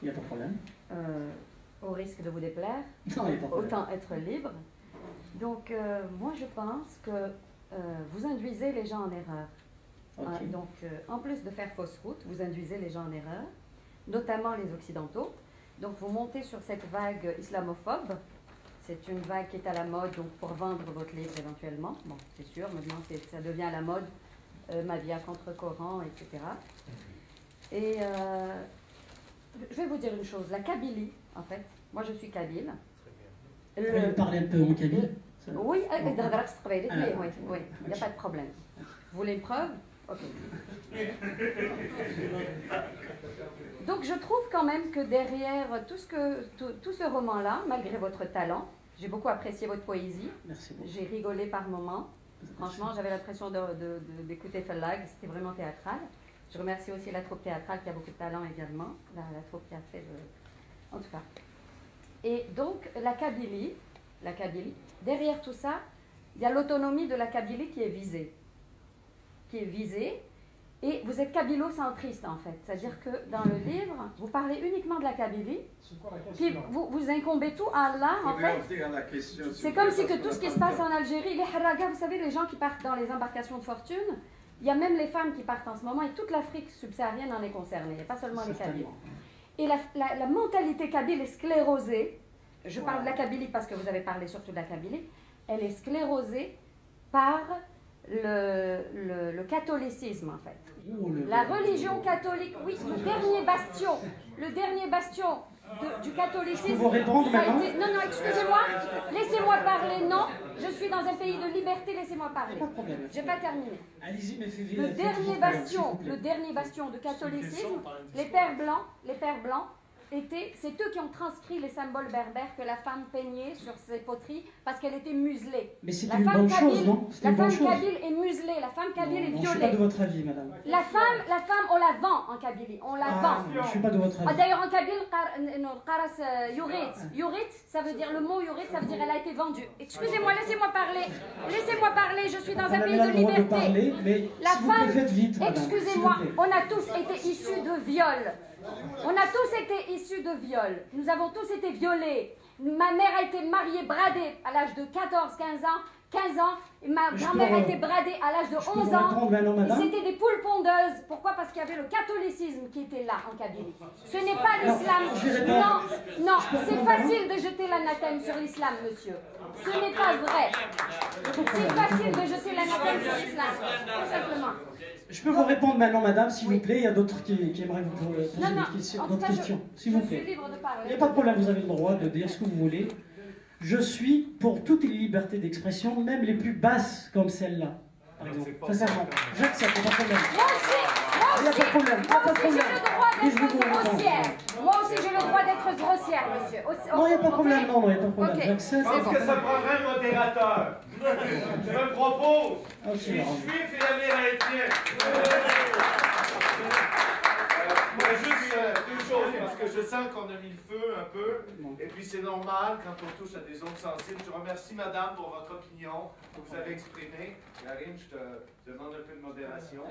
Il n'y a pas de problème. Au risque de vous déplaire, Non, il n'y a pas de problème. autant être libre. Donc, moi, je pense que vous induisez les gens en erreur. Ok. Donc, en plus de faire fausse route, vous induisez les gens en erreur, notamment les Occidentaux. Donc, vous montez sur cette vague islamophobe. C'est une vague qui est à la mode, donc pour vendre votre livre éventuellement. Bon, c'est sûr, maintenant ça devient à la mode, ma vie à contre-courant, etc. Et je vais vous dire une chose, la Kabylie, en fait, moi je suis kabyle. Vous pouvez parler un peu en kabyle? Oui, oui, il n'y a Ok. pas de problème. Vous voulez une preuve? Ok. Donc je trouve quand même que derrière tout ce roman-là, malgré votre talent, j'ai beaucoup apprécié votre poésie. Merci beaucoup. J'ai rigolé par moments. Franchement, j'avais l'impression d'écouter Fellag, c'était vraiment théâtral. Je remercie aussi la troupe théâtrale qui a beaucoup de talent également, la troupe qui a fait en tout cas. Et donc la Kabylie, derrière tout ça, il y a l'autonomie de la Kabylie qui est visée. Et vous êtes kabylo-centriste en fait, c'est-à-dire que dans le livre, vous parlez uniquement de la Kabylie, puis vous incombez tout à Allah en fait. C'est comme si que tout ce qui se passe en Algérie, les haragas, vous savez, les gens qui partent dans les embarcations de fortune, il y a même les femmes qui partent en ce moment et toute l'Afrique subsaharienne en est concernée, il n'y a pas seulement les Kabyles. Et la mentalité kabyle est sclérosée, je parle de la Kabylie parce que vous avez parlé surtout de la Kabylie, elle est sclérosée par le catholicisme en fait. La religion catholique, oui, le dernier bastion du catholicisme. Vous répondre maintenant? Non, excusez-moi, laissez-moi parler, non, je suis dans un pays de liberté, laissez-moi parler. Pas de problème. Je n'ai pas terminé. Allez-y, mais Le dernier bastion de catholicisme, les pères blancs, c'est eux qui ont transcrit les symboles berbères que la femme peignait sur ses poteries parce qu'elle était muselée. Mais c'est une bonne chose, non? La femme kabyle est muselée, la femme kabyle est violée. Je ne suis pas de votre avis, madame. La femme, on la vend en Kabylie, on la vend. Je ne suis pas de votre avis. D'ailleurs, en Kabyle, yurit, ça veut dire, le mot yurit, ça veut dire elle a été vendue. Excusez-moi, laissez-moi parler, je suis dans un pays de liberté. La femme, excusez-moi, on a tous été issus de viol. Nous avons tous été violés. Ma mère a été mariée, bradée à l'âge de 15 ans. Et ma grand-mère a été bradée à l'âge de 11 ans. Et c'était des poules pondeuses. Pourquoi? Parce qu'il y avait le catholicisme qui était là en Kabylie. Ce n'est pas l'islam. Non, c'est facile de jeter l'anathème sur l'islam, monsieur. Ce n'est pas vrai. C'est facile de jeter l'anathème sur l'islam. Tout simplement. Je peux vous répondre maintenant, madame, s'il vous plaît. Il y a d'autres qui aimeraient vous poser d'autres questions. S'il vous plaît. Il n'y a pas de problème, vous avez le droit de dire ce que vous voulez. Je suis pour toutes les libertés d'expression, même les plus basses comme celle-là. Par exemple. Sincèrement, j'accepte, pas de problème. Moi aussi j'ai le droit d'être grossière. Moi aussi j'ai le droit d'être grossière, monsieur. Non, il n'y a pas de problème, non, il n'y a pas de problème. J'accepte. Je pense que ça prendrait un modérateur. Je me propose. Okay. Je suis juif et amérindien. Juste deux choses, parce que je sens qu'on a mis le feu un peu, et puis c'est normal quand on touche à des zones sensibles. Je remercie madame pour votre opinion que vous avez exprimée. Karim, je te demande un peu de modération.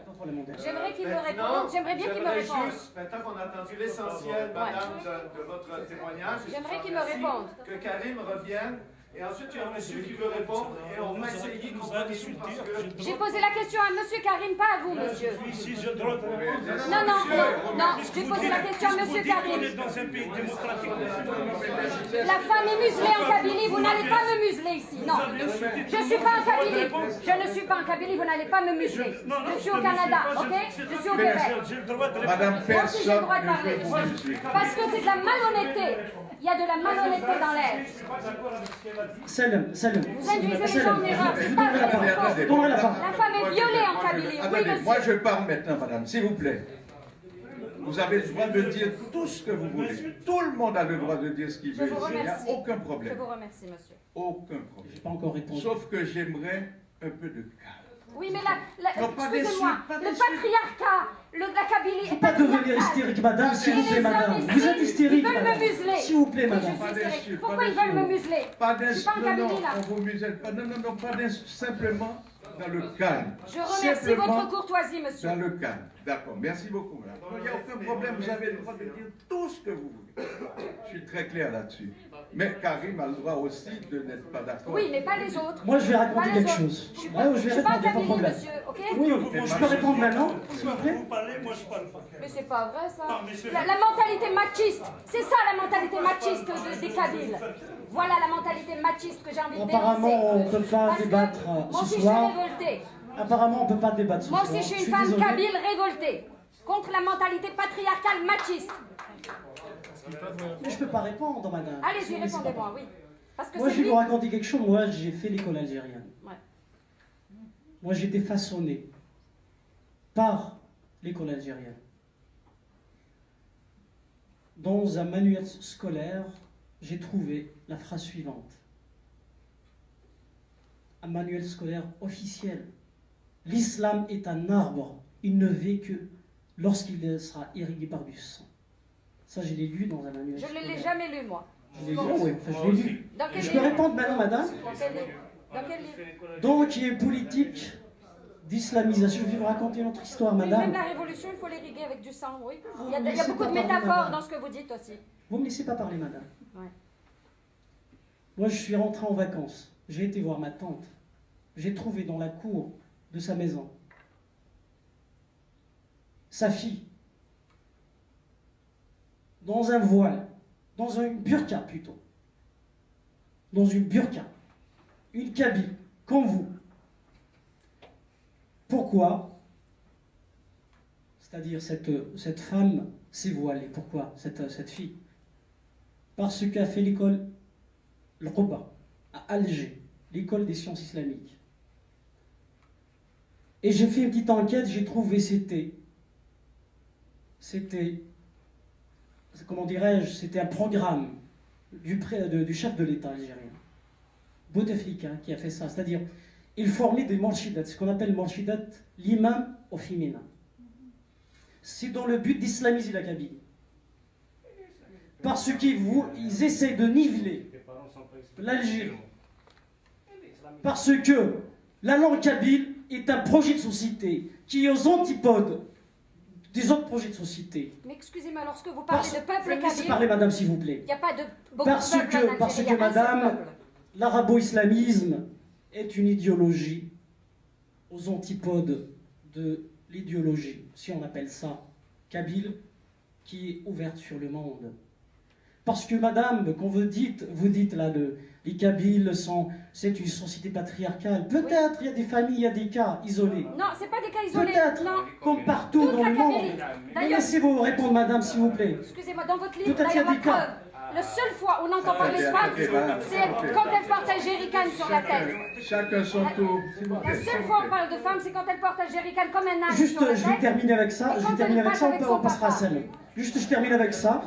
J'aimerais qu'il me réponde. J'aimerais bien qu'il me réponde. Juste, maintenant qu'on a entendu l'essentiel, madame, de votre témoignage, j'aimerais qu'il me réponde. Que Karim revienne. Et ensuite, il y a un monsieur qui veut répondre et on va essayer de nous insulter. J'ai posé la question à monsieur Karim, pas à vous, monsieur. Ici, j'ai le droit de Non, j'ai posé la question à monsieur Karim. Dans un pays démocratique. La femme est muselée en Kabylie, vous n'allez pas me museler ici. Non, je ne suis pas en Kabylie. Je ne suis pas en Kabylie, vous n'allez pas me museler. Je suis au Canada, ok? Je suis au Québec. J'ai le droit de Madame, moi aussi j'ai le droit de parler. Parce que c'est de la malhonnêteté. Il y a de la malhonnêteté dans l'air. Salam. Vous induisez les gens en erreur. C'est pas vrai, c'est faux. La femme est violée en Kabylie. Oui, monsieur. Moi je parle maintenant, madame, s'il vous plaît. Vous avez le droit de dire tout ce que vous voulez. Tout le monde a le droit de dire ce qu'il veut. Il n'y a aucun problème. Je vous remercie, monsieur. Aucun problème. J'ai pas encore répondu. Sauf que j'aimerais un peu de calme. Oui, mais excusez-moi, le patriarcat, la Kabylie... Il ne faut pas devenir hystérique, madame, s'il vous plaît, madame. Vous êtes hystérique, madame. Ils veulent me museler. S'il vous plaît, madame. Pourquoi ils veulent me museler? Pas Je suis pas en Kabylie, là. On vous muselle pas. Non, pas simplement. Dans le calme. Je remercie Simplement votre courtoisie, monsieur. Dans le calme. D'accord. Merci beaucoup, madame. Il n'y a aucun problème. Vous avez le droit de dire tout ce que vous voulez. Je suis très clair là-dessus. Mais Karim a le droit aussi de n'être pas d'accord. Oui, mais pas les autres. Moi, je vais raconter Pas les quelque autres. chose. Je suis Ouais, pas, je je vais suis pas répondre, pas de Kabylie, problème. monsieur, ok? Oui, je peux répondre maintenant, s'il vous plaît? Vous parlez, moi je parle pas. Mais c'est pas vrai, ça. Non, mais c'est La mentalité machiste, c'est ça la mentalité machiste des Kabyles. Voilà la mentalité machiste que j'ai envie de dénoncer. Apparemment, on ne peut pas Parce que débattre moi ce aussi, je soir. suis révoltée. Apparemment, on ne peut pas débattre ce Moi soir. aussi, je suis une femme désolé. kabyle révoltée contre la mentalité patriarcale machiste. Mais je ne peux pas répondre, madame. Allez-y, répondez-moi, oui. Parce que Moi, c'est je vais lui. vous raconter quelque chose. Moi, j'ai fait l'école algérienne. Ouais. Moi, j'ai été façonné par l'école algérienne. Dans un manuel scolaire, j'ai trouvé la phrase suivante. Un manuel scolaire officiel. L'islam est un arbre. Il ne vit que lorsqu'il sera irrigué par du sang. Ça, je l'ai lu dans un manuel Je scolaire. ne l'ai jamais lu, moi. Je l'ai lu, oui, enfin, je l'ai lu. Dans quel Je peux livre? répondre maintenant, madame? Dans quel livre? Dans quel livre? Donc, il y a une politique d'islamisation. Je vais vous raconter notre histoire, Oui, madame. même la révolution, il faut l'irriguer avec du sang, oui. Il y a laissez beaucoup de pas parler, métaphores madame. dans ce que vous dites aussi. Vous ne me laissez pas parler, madame. Ouais. Moi, je suis rentré en vacances. J'ai été voir ma tante. J'ai trouvé dans la cour de sa maison sa fille dans un voile, dans une burqa plutôt. Dans une burqa. Une kabyle, comme vous. Pourquoi? C'est-à-dire cette femme s'est voilée. Pourquoi cette fille? Parce qu'elle a fait l'école le Quba, à Alger, l'école des sciences islamiques. Et j'ai fait une petite enquête, j'ai trouvé c'était, comment dirais-je, c'était un programme du chef de l'État algérien, Bouteflika, qui a fait ça. C'est-à-dire, il formait des morshidat, ce qu'on appelle morshidat, l'imam au féminin. C'est dans le but d'islamiser la Kabylie. Parce qu'ils essaient de niveler l'Algérie. Parce que la langue kabyle est un projet de société qui est aux antipodes des autres projets de société. Mais excusez-moi, lorsque vous parlez de peuple Laissez kabyle, parler, madame, s'il vous plaît. il n'y a pas de beaucoup de peuples en Algérie, Parce il y que, a un seul madame, peuple. l'arabo-islamisme est une idéologie aux antipodes de l'idéologie, si on appelle ça, kabyle, qui est ouverte sur le monde. Parce que, madame, quand vous dites là, les Kabyles c'est une société patriarcale. Peut-être, il y a des familles, il y a des cas isolés. Non, ce n'est pas des cas isolés. Peut-être, Non. comme partout Toute dans la le monde. Kabylie. Mais D'ailleurs, laissez-vous répondre, madame, s'il vous plaît. excusez-moi, dans votre livre, Peut-être il y a d'ailleurs, la des cas. preuve, la seule fois où on entend parler de femme, c'est quand elle porte un jerrycan sur la tête. Chacun son tour. La seule fois où on parle de femme, c'est quand elle porte un jerrycan comme un âne Juste, sur la je vais tête. terminer avec ça. Et Je quand vais terminer elle avec ça, passe avec on son passera à papa. celle. Juste, je termine avec ça.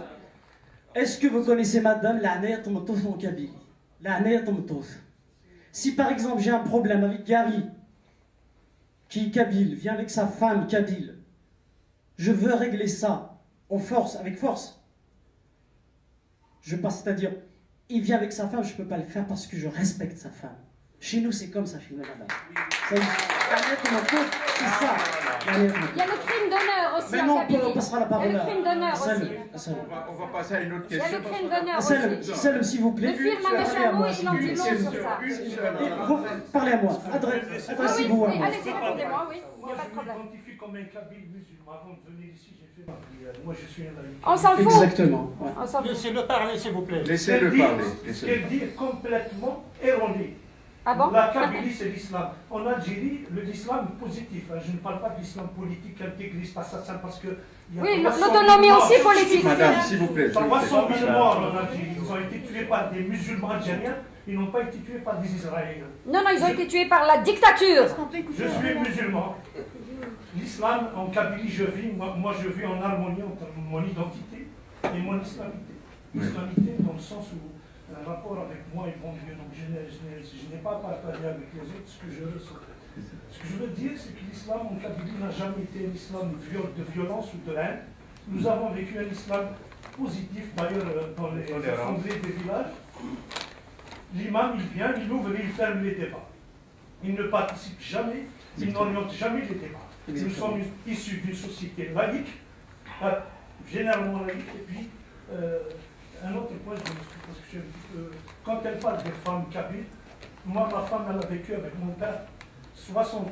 Est-ce que vous connaissez madame la Hanaya Tomatouf en Kabylie? La Hanaya Tomatouf. Si par exemple j'ai un problème avec Gary, qui est kabyle, vient avec sa femme kabyle, je veux régler ça en force, avec force. Je passe, c'est-à-dire, il vient avec sa femme, je ne peux pas le faire parce que je respecte sa femme. Chez nous, c'est comme ça, chez nous, madame. Ça, la Hanaya Tomatouf, c'est ça. La Hanaya Tomatouf. Il y a le crime d'honneur aussi Maintenant, en Kabylie. on passera la parole Il y a à le crime d'honneur aussi. On va passer à une autre Il y a question. le crime d'honneur aussi. Salut, s'il vous plaît. Le film Parlez Amécha à moi, Mou, s'il il en vous dit plaît. long sur ça. Parlez à moi. Oui, Adressez-vous à oui, moi. allez-y, répondez-moi, oui. Il n'y Moi, a pas de je problème. m'identifie comme un kabyle musulman. Avant de venir ici, j'ai fait moi, je suis un laïc. On s'en fout. Exactement. Ouais. On s'en fout. Laissez-le parler, s'il vous plaît. Laissez-le Ce qu'elle parler. dit- Ce qu'elle dit est complètement erroné. Ah bon? La Kabylie, c'est l'islam. En Algérie, l'islam est positif. Je ne parle pas de l'islam politique, intégriste, assassin, parce que... il y a Oui, 300 l'autonomie 000 aussi morts. politique. Madame, s'il vous plaît. s'il vous plaît. 300 000 morts en Algérie. Ils ont été tués par des musulmans algériens. Ils n'ont pas été tués par des Israéliens. Non, non, ils ont été tués par la dictature. Je suis musulman. L'islam, en Kabylie, je vis. Moi, je vis en harmonie entre mon identité et mon islamité. L'islamité, dans le sens où un rapport avec moi est bon Dieu. Donc, je n'ai pas partagé avec les autres ce que je ressens. Ce que je veux dire, c'est que l'islam en Kabylie n'a jamais été un islam de violence ou de haine. Nous avons vécu un islam positif, d'ailleurs, dans les assemblées des villages. L'imam, il vient, il ouvre et il ferme les débats. Ils ne participent jamais, ils n'orientent jamais les débats. Nous sommes issus d'une société laïque, généralement laïque, et puis un autre point, je m'explique parce que je suis un petit peu... Quand elle parle des femmes kabyles, moi, ma femme, elle a vécu avec mon père 60 ans.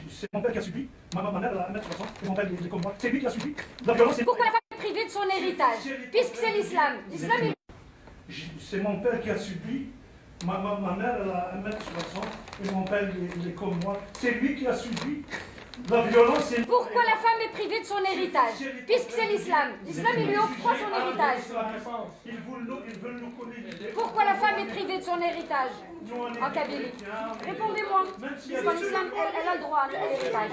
C'est mon père qui a subi, ma mère, elle a 1m60, et mon père, il est comme moi. C'est lui qui a subi la violence. Pourquoi la femme est privée de son héritage? Puisque c'est l'islam. L'islam est... C'est mon père qui a subi, ma mère, elle a 1m60, et mon père, il est comme moi. C'est lui qui a subi la violence. Pourquoi la femme est privée de son héritage? Puisque c'est l'islam. L'islam, il lui octroie son héritage. Ils veulent nous communiquer. Pourquoi la femme est privée de son héritage en Kabylie? Répondez-moi. Parce qu'en islam, elle a le droit à l'héritage.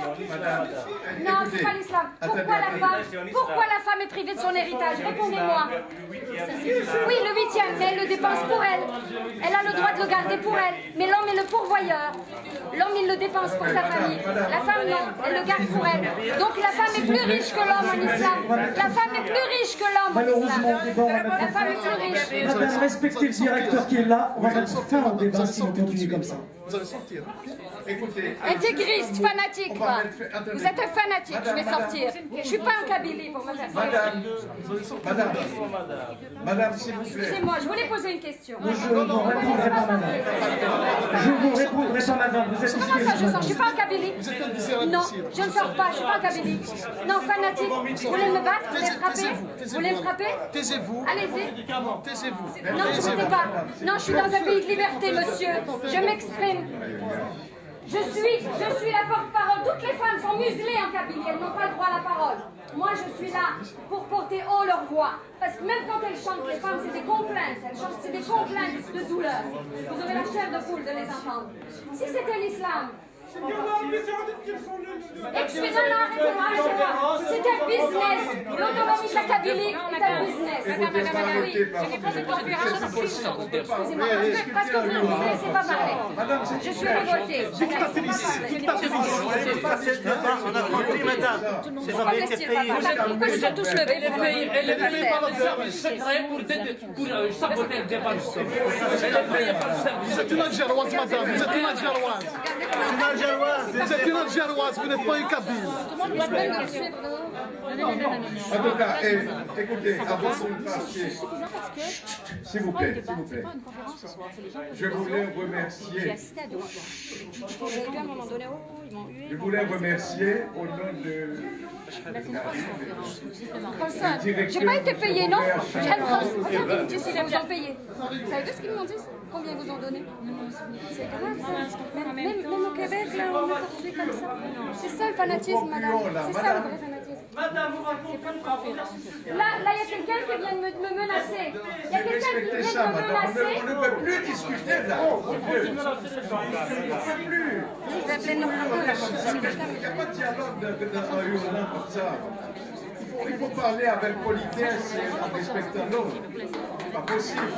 Non, c'est pas l'islam. Pourquoi la femme est privée de son héritage? Répondez-moi. Oui, le 8e, mais elle le dépense pour elle. Elle a le droit de le garder pour elle. Mais l'homme est le pourvoyeur. L'homme, il le dépense pour sa famille. La femme, non. Elle le garde pour elle. Donc la femme est plus riche que l'homme en islam. La femme est plus riche que l'homme en Malheureusement, islam. on va La mettre femme est plus riche. Madame, respectez le directeur qui est là. On va mettre fin au débat si on continue comme ça. Vous allez sortir. Écoutez. Intégriste, fanatique, on quoi. va mettre- attendez. Vous êtes un fanatique, je vais Madame, sortir. Je suis pas en Kabylie pour me faire sortir. Madame, s'il vous plaît. Excusez-moi, je voulais poser une question. Je ne vous répondrai pas, madame. Je vous répondrai pas, madame. Vous êtes Comment ça, je excusée, sors? Je suis pas en Kabylie. Non, je ne sors pas, je suis pas en Kabylie. Non, fanatique. Vous voulez me battre? Vous voulez me frapper? Vous voulez me frapper? Taisez-vous. Allez-y. Taisez-vous. Non, je ne me tais pas. Non, je suis dans un pays de liberté, monsieur. Je m'exprime. Je suis la porte-parole. Toutes les femmes sont muselées en Kabylie. Elles n'ont pas le droit à la parole. Moi, je suis là pour porter haut leur voix. Parce que même quand elles chantent, les femmes, c'est des complaintes. Elles chantent, c'est des complaintes de douleur. Vous aurez la chair de poule de les entendre. Si c'était l'islam... Excusez-moi, arrêtez-moi. C'est un business. L'autonomie de la Kabylie est un business. Excusez-moi, parce que vous ne me laissez pas parler. Je suis révoltée. On a compris, madame. C'est Pourquoi ils se sont tous levés pour le secret pour saboter le débat. Vous êtes une Algéroise, madame. Vous êtes une Algéroise. Vous êtes une Algéroise, vous n'êtes pas une Kabyle. En tout cas, écoutez, avant de vous passer, s'il vous plaît, je voulais remercier. Je voulais remercier au nom de. J'ai pas été payée, non? Ils me disent qu'ils vous ont payé. Vous savez ce qu'ils m'ont dit? Combien ils vous ont donné? C'est grave ça. Même au Québec, là, on est porté comme ça. C'est ça le fanatisme, madame. C'est ça le vrai fanatisme. Madame, vous racontez une conférence. Là, il y a quelqu'un qui vient de me menacer. Il y a quelqu'un qui Respectez vient ça, de me madame. menacer. On ne peut plus discuter là. On ne peut plus. Il n'y a pas de dialogue dans hurlant comme ça. Il faut parler avec politesse et en respectant l'autre. C'est pas possible.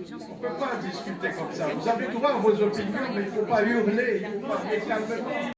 On ne peut pas discuter comme ça. Vous avez droit à vos opinions, mais il ne faut pas hurler. Il faut parler calmement.